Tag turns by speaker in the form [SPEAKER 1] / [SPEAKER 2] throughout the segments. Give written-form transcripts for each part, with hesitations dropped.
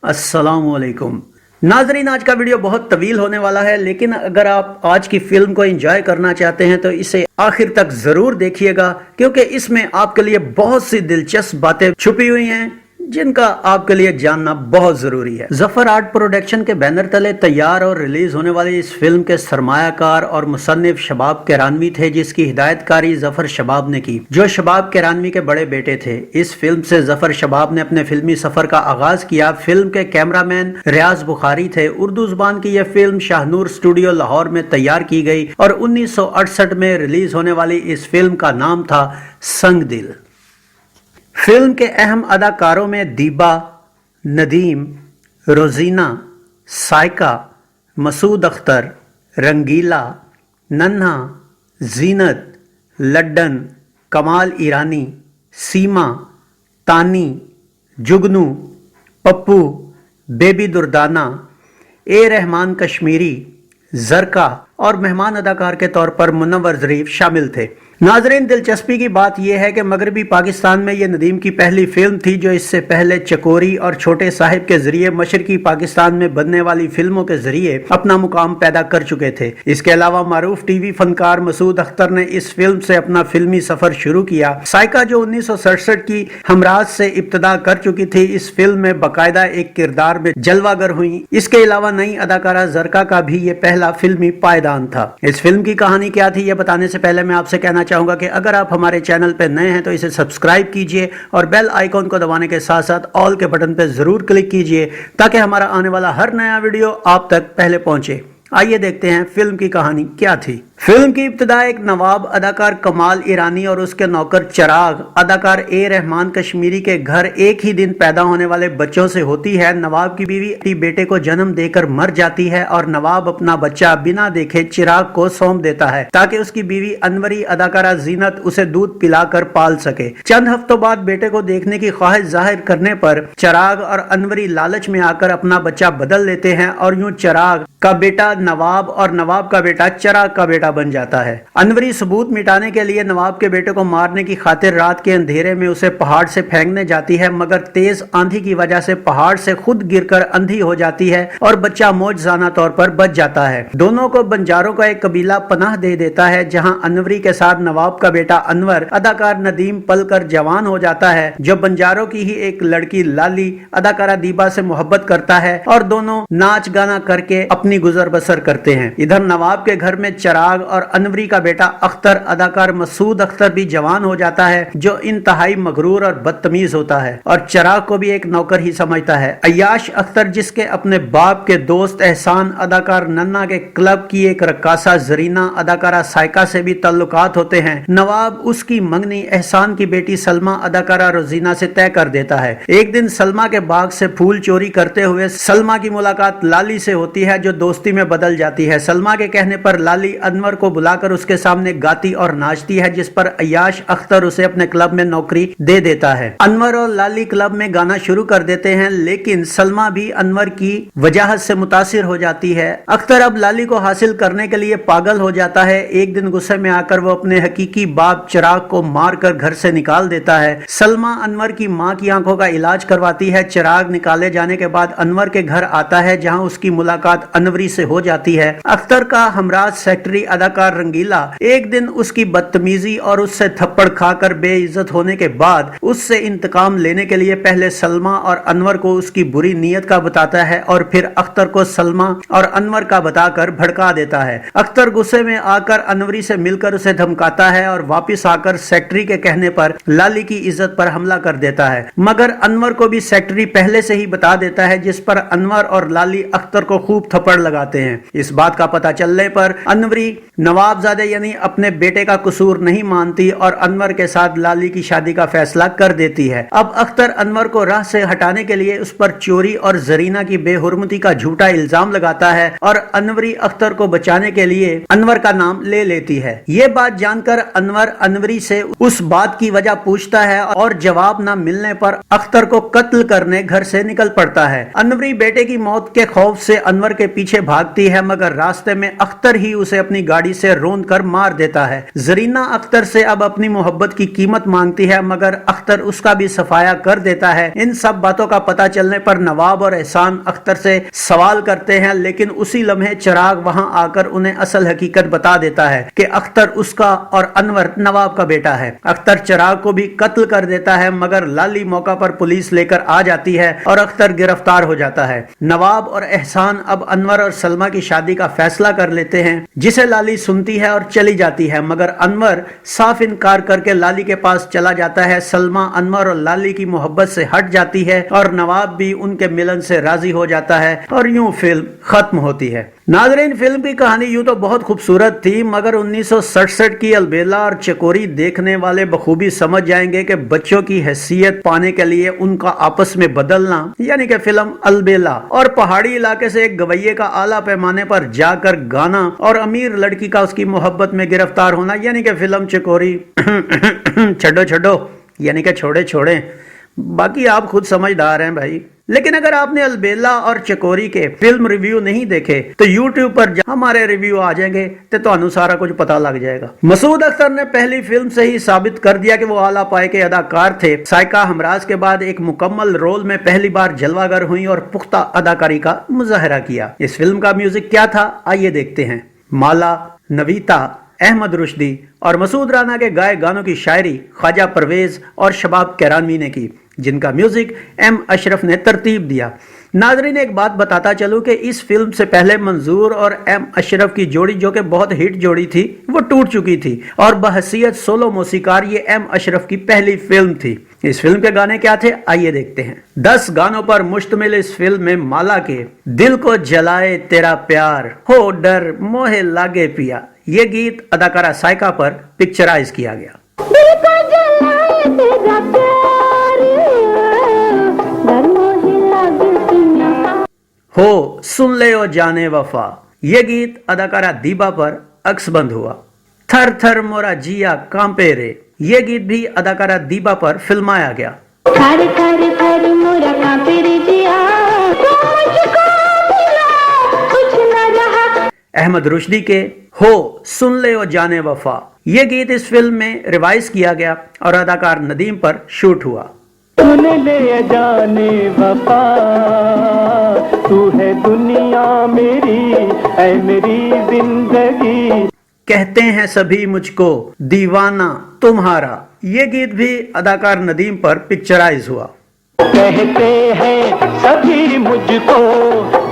[SPEAKER 1] अस्सलाम वालेकुम नाजरीन, आज का वीडियो बहुत तवील होने वाला है, लेकिन अगर आप आज की फिल्म को एंजॉय करना चाहते हैं तो इसे आखिर तक जरूर देखिएगा, क्योंकि इसमें आपके लिए बहुत सी दिलचस्प बातें छुपी हुई हैं जिनका आपके लिए जानना बहुत जरूरी है। जफर आर्ट प्रोडक्शन के बैनर तले तैयार और रिलीज होने वाली इस फिल्म के सरमायाकार और मुसन्निफ शबाब किरानवी थे, जिसकी हिदायतकारी जफर शबाब ने की, जो शबाब किरानवी के बड़े बेटे थे। इस फिल्म से जफर शबाब ने अपने फिल्मी सफर का आगाज किया। फिल्म के कैमरामैन रियाज बुखारी थे। उर्दू जुबान की यह फिल्म शाहनूर स्टूडियो लाहौर में तैयार की गई और 1968 में रिलीज होने वाली इस फिल्म का नाम था संग दिल। फिल्म के अहम अदाकारों में दीबा, नदीम, रोजीना, साइका, मसूद अख्तर, रंगीला, नन्हा, जीनत, लड्डन, कमाल ईरानी, सीमा, तानी, जुगनू, पप्पू, बेबी दुर्दाना, ए रहमान कश्मीरी, जरका और मेहमान अदाकार के तौर पर मुनव्वर ज़रीफ शामिल थे। नाजरीन, दिलचस्पी की बात यह है कि मगरबी पाकिस्तान में यह नदीम की पहली फिल्म थी जो इससे पहले चकोरी और छोटे साहिब के जरिए मशरकी पाकिस्तान में बनने वाली फिल्मों के जरिए अपना मुकाम पैदा कर चुके थे। इसके अलावा मारूफ टीवी फनकार मसूद अख्तर ने इस फिल्म से अपना फिल्मी सफर शुरू किया। साइका, जो 1967 की हमराज से इब्तदा कर चुकी थी, इस फिल्म में बाकायदा एक किरदार में जलवागर हुई। इसके अलावा नई अदाकारा जरका का भी ये पहला फिल्मी पायदान था। इस फिल्म की कहानी क्या थी, यह बताने से पहले मैं आपसे कहना चाहूंगा कि अगर आप हमारे चैनल पर नए हैं तो इसे सब्सक्राइब कीजिए और बेल आइकॉन को दबाने के साथ साथ ऑल के बटन पर जरूर क्लिक कीजिए ताकि हमारा आने वाला हर नया वीडियो आप तक पहले पहुंचे। आइए देखते हैं फिल्म की कहानी क्या थी। फिल्म की इब्तिदा एक नवाब अदाकार कमाल ईरानी और उसके नौकर चिराग अदाकार ए रहमान कश्मीरी के घर एक ही दिन पैदा होने वाले बच्चों से होती है। नवाब की बीवी अपने बेटे को जन्म देकर मर जाती है और नवाब अपना बच्चा बिना देखे चिराग को सौंप देता है ताकि उसकी बीवी अनवरी अदाकारा जीनत उसे दूध पिलाकर पाल सके। चंद हफ्तों बाद बेटे को देखने की ख्वाहिश जाहिर करने पर चिराग और अनवरी लालच में आकर अपना बच्चा बदल लेते हैं और यूं चिराग का बेटा नवाब और नवाब का बेटा चिराग का बेटा बन जाता है। अनवरी सबूत मिटाने के लिए नवाब के बेटे को मारने की खातिर रात के अंधेरे में उसे पहाड़ से फेंकने जाती है, मगर तेज आंधी की वजह से पहाड़ से खुद गिरकर अंधी हो जाती है और बच्चा मौजजाना तौर पर बच जाता है। दोनों को बंजारों का एक कबीला पनाह दे देता है, जहां अनवरी के साथ नवाब का बेटा अनवर अदाकार नदीम पलकर जवान हो जाता है, जो बंजारों की ही एक लड़की लाली अदाकारा दीबा से मोहब्बत करता है और दोनों नाच गाना करके अपनी गुजर बसर करते हैं। इधर नवाब के घर में चिराग और अनवरी का बेटा अख्तर अदाकार मसूद अख्तर भी जवान हो जाता है, जो इंतहाई मगरूर और बदतमीज होता है और चिराग को भी एक नौकर ही समझता है। अय्याश अख्तर, जिसके अपने बाप के दोस्त एहसान अदाकार नन्ना के क्लब की एक रक्कासा जरीना अदाकारा साइका से भी ताल्लुकात होते हैं। नवाब उसकी मंगनी एहसान की बेटी सलमा अदाकारा रोजीना से तय कर देता है। एक दिन सलमा के बाग से फूल चोरी करते हुए सलमा की मुलाकात लाली से होती है, जो दोस्ती में बदल जाती है। सलमा के कहने पर लाली अनवर को बुलाकर उसके सामने गाती और नाचती है, जिस पर अय्याश अख्तर उसे अपने क्लब में नौकरी दे देता है। अनवर और लाली क्लब में गाना शुरू कर देते हैं, लेकिन सलमा भी अनवर की वजाहत से मुतासिर हो जाती है। अख्तर अब लाली को हासिल करने के लिए पागल हो जाता है। एक दिन गुस्से में आकर वो अपने हकीकी बाप चिराग को मारकर घर से निकाल देता है। सलमा अनवर की माँ की आंखों का इलाज करवाती है। चिराग निकाले जाने के बाद अनवर के घर आता है, जहाँ उसकी मुलाकात अनवरी से हो जाती है। अख्तर का हमराज सेक्रेटरी अदाकार रंगीला एक दिन उसकी बदतमीजी और उससे थप्पड़ खाकर बेइज्जत होने के बाद उससे इंतकाम लेने के लिए पहले सलमा और अनवर को उसकी बुरी नीयत का बताता है और फिर अख्तर को सलमा और अनवर का बताकर भड़का देता है। अख्तर गुस्से में आकर अनवरी से मिलकर उसे धमकाता है और वापिस आकर सेक्रेटरी के कहने पर लाली की इज्जत पर हमला कर देता है, मगर अनवर को भी सेक्रेटरी पहले से ही बता देता है, जिस पर अनवर और लाली अख्तर को खूब थप्पड़ लगाते हैं। इस बात का पता चलने पर अनवरी नवाबजादे यानी अपने बेटे का कसूर नहीं मानती और अनवर के साथ लाली की शादी का फैसला कर देती है। अब अख्तर अनवर को राह से हटाने के लिए उस पर चोरी और जरीना की बेहुरमती का झूठा इल्जाम लगाता है और अनवरी अख्तर को बचाने के लिए अनवर का नाम ले लेती है। ये बात जानकर अनवर अनवरी से उस बात की वजह पूछता है और जवाब न मिलने पर अख्तर को कत्ल करने घर से निकल पड़ता है। अनवरी बेटे की मौत के खौफ से अनवर के पीछे भागती کرتی ہے مگر راستے میں اختر ہی اسے اپنی گاڑی سے روند کر مار دیتا ہے۔ زرینہ اختر سے اب اپنی محبت کی قیمت مانگتی ہے مگر اختر اس کا بھی صفایا کر دیتا ہے۔ ان سب باتوں کا پتہ چلنے پر نواب اور احسان اختر سے سوال کرتے ہیں لیکن اسی لمحے چراغ وہاں آ کر انہیں اصل حقیقت بتا دیتا ہے کہ اختر اس کا اور انور نواب کا بیٹا ہے۔ اختر چراغ کو بھی قتل کر دیتا ہے مگر لالی موقع پر پولیس لے کر آ جاتی ہے اور اختر گرفتار ہو جاتا ہے۔ نواب اور احسان اب انور اور سلمہ کی شادی کا فیصلہ کر لیتے ہیں جسے لالی سنتی ہے اور چلی جاتی ہے مگر انور صاف انکار کر کے لالی کے پاس چلا جاتا ہے۔ سلمہ انور اور لالی کی محبت سے ہٹ جاتی ہے اور نواب بھی ان کے ملن سے راضی ہو جاتا ہے اور یوں فلم ختم ہوتی ہے۔ ناظرین، فلم کی کہانی یوں تو بہت خوبصورت تھی مگر 1967 کی البیلا اور چکوری دیکھنے والے بخوبی سمجھ جائیں گے کہ بچوں کی حیثیت پانے کے لیے ان کا آپس میں بدلنا یعنی کہ فلم البیلا اور پہاڑی علاقے سے ایک گویے کا اعلیٰ پیمانے پر جا کر گانا اور امیر لڑکی کا اس کی محبت میں گرفتار ہونا یعنی کہ فلم چکوری چھڈو چھڈو یعنی کہ چھوڑے چھوڑے، باقی آپ خود سمجھدار ہیں بھائی۔ لیکن اگر آپ نے البیلا اور چکوری کے فلم ریویو نہیں دیکھے تو یوٹیوب پر ہمارے ریویو آ جائیں گے تو تمہیں سارا کچھ پتا لگ جائے گا۔ مسعود اختر نے پہلی فلم سے ہی ثابت کر دیا کہ وہ اعلیٰ پائے کے اداکار تھے۔ سائقہ ہمراز کے بعد ایک مکمل رول میں پہلی بار جلوہ گر ہوئی اور پختہ اداکاری کا مظاہرہ کیا۔ اس فلم کا میوزک کیا تھا آئیے دیکھتے ہیں۔ مالا، نویتا، احمد رشدی اور مسعود رانا کے گائے گانوں کی شاعری خواجہ پرویز اور شباب کیرانوی نے کی جن کا میوزک ایم اشرف نے ترتیب دیا۔ ناظرین، ایک بات بتاتا چلوں کہ اس فلم سے پہلے منظور اور ایم اشرف کی جوڑی جو کہ بہت ہٹ جوڑی تھی وہ ٹوٹ چکی تھی اور بحیثیت سولو موسیقار یہ ایم اشرف کی پہلی فلم تھی۔ اس فلم کے گانے کیا تھے آئیے دیکھتے ہیں۔ 10 گانوں پر مشتمل اس فلم میں مالا کے دل کو جلائے تیرا پیار، ہو ڈر موہ لاگے پیا، یہ گیت اداکارہ سائقہ پر پکچرائز کیا گیا۔ ہو سن لے او جانے وفا، یہ گیت اداکارہ دیبا پر عکس بند ہوا۔ تھر تھر مورا جیا کانپے رے، یہ گیت بھی اداکارہ دیبا پر فلمایا گیا۔
[SPEAKER 2] تھر تھر تھر مورا کانپے رے جیا، مجھ کو ملا کچھ نہ رہا۔
[SPEAKER 1] احمد رشدی کے ہو سن لے او جانے وفا، یہ گیت اس فلم میں ریوائز کیا گیا اور اداکار ندیم پر شوٹ ہوا۔
[SPEAKER 3] سن لے جانے وفا، تو ہے دنیا میری، اے میری زندگی،
[SPEAKER 1] کہتے ہیں سبھی مجھ کو دیوانہ تمہارا، یہ گیت بھی اداکار ندیم پر پکچرائز ہوا۔
[SPEAKER 3] کہتے ہیں سبھی مجھ کو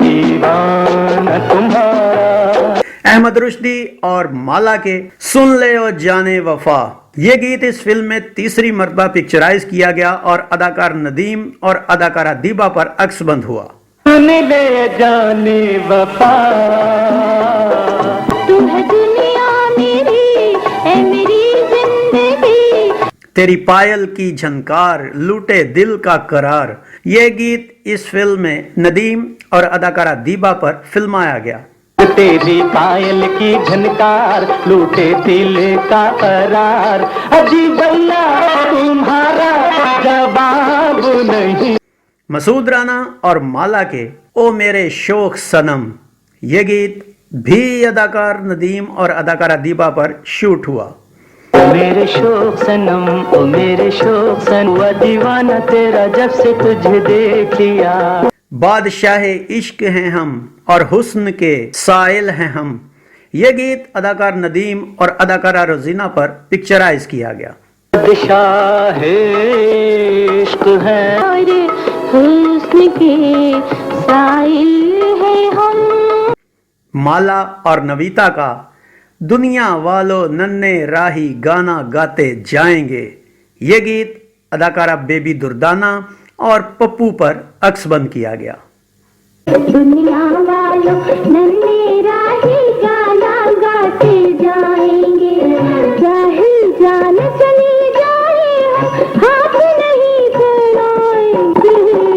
[SPEAKER 3] دیوانہ تمہارا۔
[SPEAKER 1] احمد رشدی اور مالا کے سن لے او جانے وفا، یہ گیت اس فلم میں تیسری مرتبہ پکچرائز کیا گیا اور اداکار ندیم اور اداکارہ دیبا پر عکس بند ہوا۔
[SPEAKER 3] سن لے جانے وفا،
[SPEAKER 2] تو ہے دنیا میری، اے میری زندگی،
[SPEAKER 1] تیری پائل کی جھنکار لوٹے دل کا قرار، یہ گیت اس فلم میں ندیم اور اداکارہ دیبا پر فلمایا گیا۔
[SPEAKER 3] تیری پائل کی جھنکار لوٹے دل کا قرار، عجیب اللہ تمہارا جواب نہیں۔
[SPEAKER 1] مسعود رانا اور مالا کے او میرے شوق صنم، یہ گیت بھی اداکار ندیم اور اداکارہ دیبا پر شوٹ ہوا۔
[SPEAKER 3] او میرے شوق صنم، او میرے شوق صنم، ہوا دیوانہ تیرا جب سے تجھے دیکھ لیا۔
[SPEAKER 1] بادشاہ عشق ہیں ہم اور حسن کے سائل ہیں ہم، یہ گیت اداکار ندیم اور اداکارہ روزینہ پر پکچرائز کیا گیا۔
[SPEAKER 3] بادشاہ عشق ہے
[SPEAKER 2] اور حسن کے سائل ہیں ہم۔
[SPEAKER 1] مالا اور نویتا کا دنیا والو ننے راہی گانا گاتے جائیں گے، یہ گیت اداکارہ بیبی دردانہ اور پپو پر عکس بند کیا گیا۔
[SPEAKER 2] دنیا والوں ننھے راہی گانا گاتے جائیں گے، جاہل جان چلی جائے ہاتھ نہیں پھیلائیں گے۔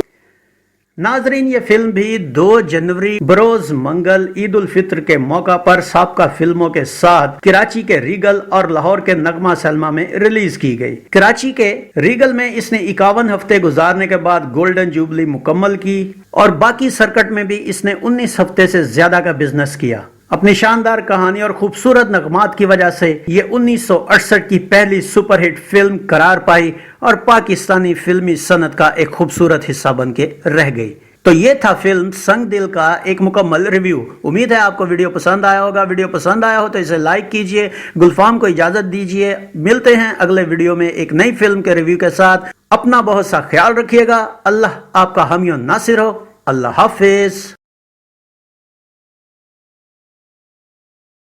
[SPEAKER 1] नाजरीन, ये फिल्म भी 2 जनवरी बरोज मंगल ईद उल फित्र के मौका पर साबका फिल्मों के साथ कराची के रीगल और लाहौर के नगमा सलमा में रिलीज की गई। कराची के रीगल में इसने 51 हफ्ते गुजारने के बाद गोल्डन जुबली मुकम्मल की और बाकी सर्किट में भी इसने 19 हफ्ते से ज्यादा का बिजनेस किया। अपनी शानदार कहानी और खूबसूरत नगमात की वजह से ये 1968 की पहली सुपरहिट फिल्म करार पाई और पाकिस्तानी फिल्मी सनत का एक खूबसूरत हिस्सा बन के रह गई। तो ये था फिल्म संग दिल का एक मुकम्मल रिव्यू। उम्मीद है आपको वीडियो पसंद आया होगा। वीडियो पसंद आया हो तो इसे लाइक कीजिए, गुलफाम को इजाजत दीजिए। मिलते हैं अगले वीडियो में एक नई फिल्म के रिव्यू के साथ। अपना बहुत सा ख्याल रखिएगा। अल्लाह आपका हामी और नासिर हो। अल्लाह हाफिज।